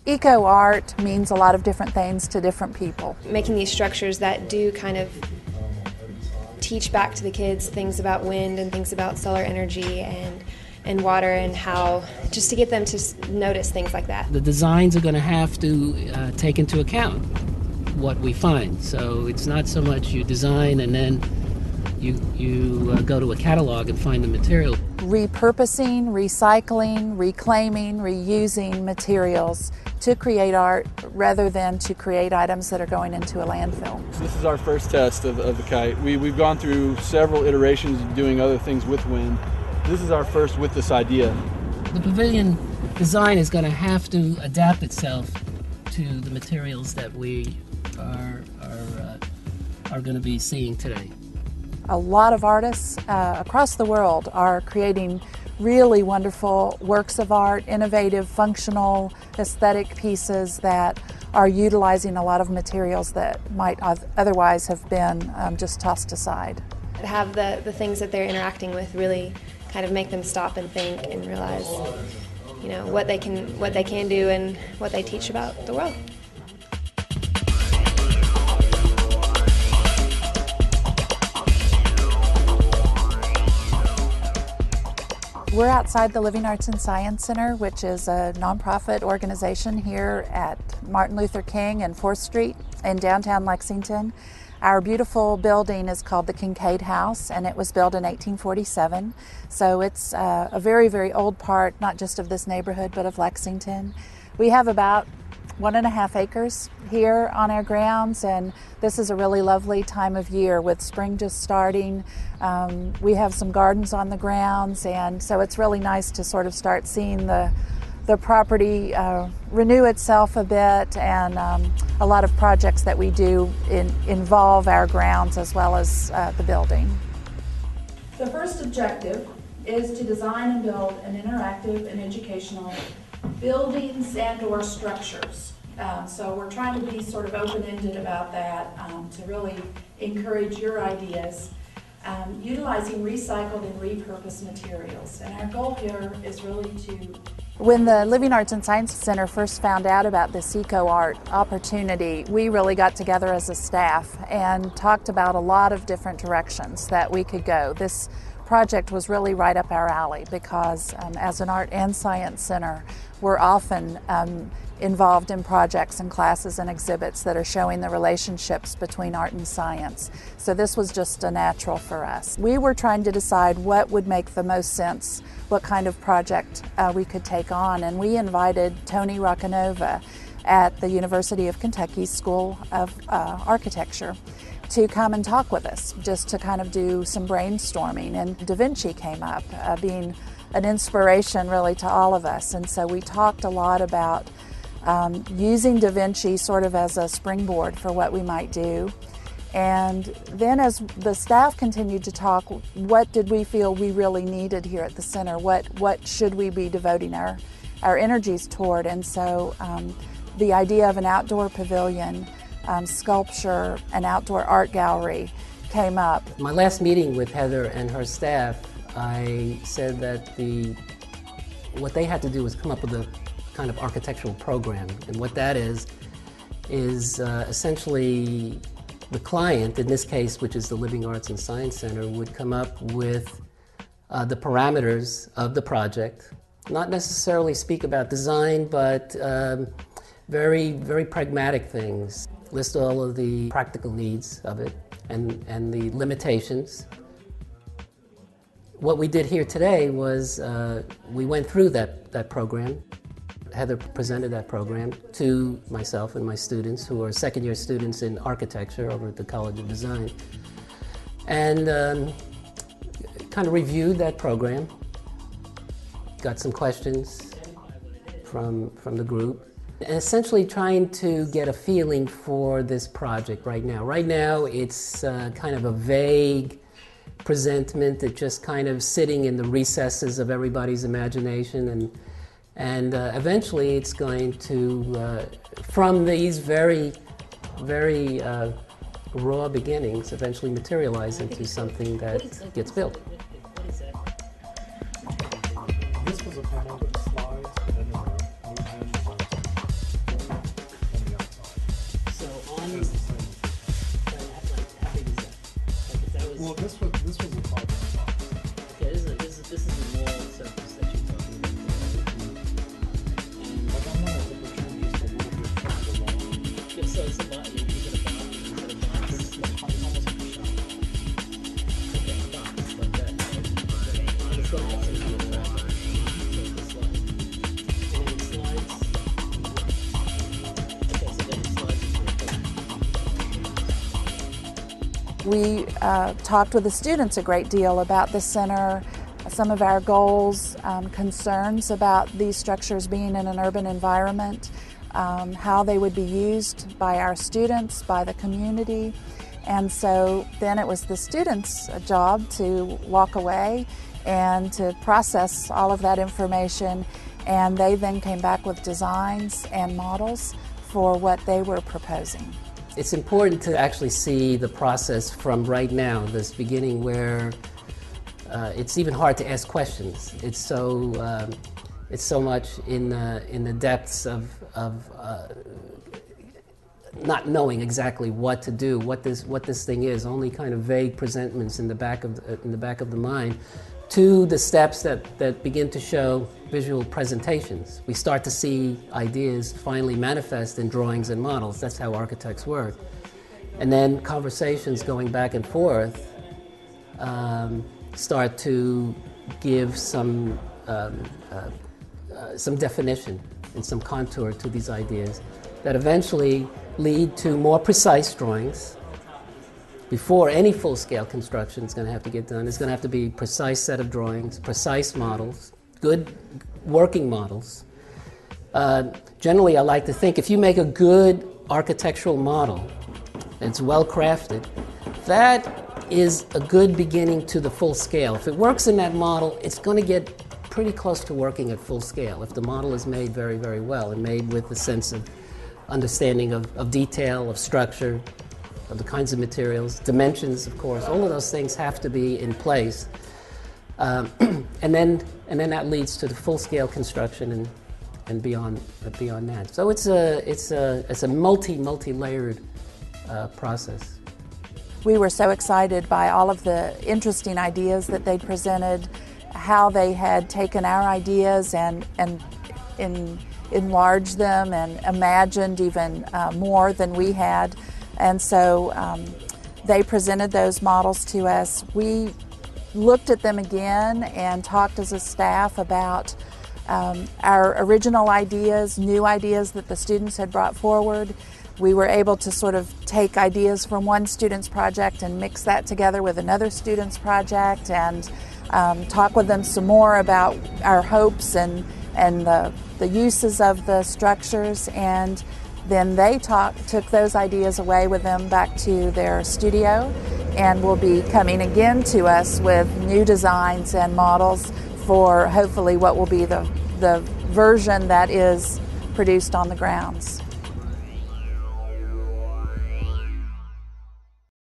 EcoArt means a lot of different things to different people. Making these structures that do kind of teach back to the kids things about wind and things about solar energy and water, and how just to get them to notice things like that. The designs are going to have to take into account what we find. So it's not so much you design and then you go to a catalog and find the material. Repurposing, recycling, reclaiming, reusing materials to create art rather than to create items that are going into a landfill. So this is our first test of the kite. We've gone through several iterations of doing other things with wind. This is our first with this idea. The pavilion design is going to have to adapt itself to the materials that we are going to be seeing today. A lot of artists across the world are creating really wonderful works of art, innovative, functional, aesthetic pieces that are utilizing a lot of materials that might otherwise have been just tossed aside. Have the things that they're interacting with really kind of make them stop and think and realize, you know, what they can do and what they teach about the world. We're outside the Living Arts and Science Center, which is a nonprofit organization here at Martin Luther King and 4th Street in downtown Lexington. Our beautiful building is called the Kincaid House, and it was built in 1847. So it's a very, very old part, not just of this neighborhood, but of Lexington. We have about 1.5 acres here on our grounds, and this is a really lovely time of year with spring just starting. We have some gardens on the grounds, and so it's really nice to sort of start seeing the property renew itself a bit, and a lot of projects that we do involve our grounds as well as the building. The first objective is to design and build an interactive and educational buildings and/or structures. So we're trying to be sort of open-ended about that to really encourage your ideas. Utilizing recycled and repurposed materials. And our goal here is really to... When the Living Arts and Science Center first found out about this EcoArt opportunity, we really got together as a staff and talked about a lot of different directions that we could go. This project was really right up our alley because as an art and science center, we're often involved in projects and classes and exhibits that are showing the relationships between art and science. So this was just a natural for us. We were trying to decide what would make the most sense, what kind of project we could take on, and we invited Tony Roccanova at the University of Kentucky School of Architecture to come and talk with us, just to kind of do some brainstorming. And Da Vinci came up, being an inspiration really to all of us. And so we talked a lot about using Da Vinci sort of as a springboard for what we might do. And then as the staff continued to talk, what did we feel we really needed here at the center? What should we be devoting our energies toward? And so the idea of an outdoor pavilion, sculpture, an outdoor art gallery came up. My last meeting with Heather and her staff, I said that what they had to do was come up with a kind of architectural program, and what that is essentially the client, in this case, which is the Living Arts and Science Center, would come up with the parameters of the project, not necessarily speak about design, but very, very pragmatic things, list all of the practical needs of it and the limitations. What we did here today was we went through that program. Heather presented that program to myself and my students, who are second-year students in architecture over at the College of Design, and kind of reviewed that program, got some questions from the group, and essentially trying to get a feeling for this project right now. Right now it's kind of a vague presentment that's just kind of sitting in the recesses of everybody's imagination, and eventually it's going to, from these very, very raw beginnings, eventually materialize into something that gets built. This was a panel with slides and then a movement. Well, this was a problem. Okay, this is the wall surface that you're talking about. But I'm not able to change just a little bit from the wall. Yeah, so it's a box. You get a box. You get a box. It's almost like a shop. Okay, a box like that. And it's going to have some kind of wall. So it slides. And then it slides. Okay, so then it slides into a We talked with the students a great deal about the center, some of our goals, concerns about these structures being in an urban environment, how they would be used by our students, by the community. And so then it was the students' job to walk away and to process all of that information, and they then came back with designs and models for what they were proposing. It's important to actually see the process from right now, this beginning where it's even hard to ask questions. It's so much in the depths of not knowing exactly what to do, what this thing is, only kind of vague presentments in the back of the mind, to the steps that begin to show visual presentations. We start to see ideas finally manifest in drawings and models. That's how architects work. And then conversations going back and forth start to give some definition and some contour to these ideas that eventually lead to more precise drawings. Before any full-scale construction is going to have to get done, it's going to have to be a precise set of drawings, precise models, good working models. Generally, I like to think if you make a good architectural model, it's well crafted, that is a good beginning to the full scale. If it works in that model, it's going to get pretty close to working at full scale if the model is made very, very well and made with a sense of understanding of detail, of structure, of the kinds of materials, dimensions, of course. All of those things have to be in place. And then that leads to the full-scale construction and beyond that. So it's a multi-layered process. We were so excited by all of the interesting ideas that they'd presented, how they had taken our ideas and enlarged them and imagined even more than we had. And so they presented those models to us. We looked at them again and talked as a staff about our original ideas, new ideas that the students had brought forward. We were able to sort of take ideas from one student's project and mix that together with another student's project and talk with them some more about our hopes and the uses of the structures. And then they took those ideas away with them back to their studio and will be coming again to us with new designs and models for hopefully what will be the version that is produced on the grounds.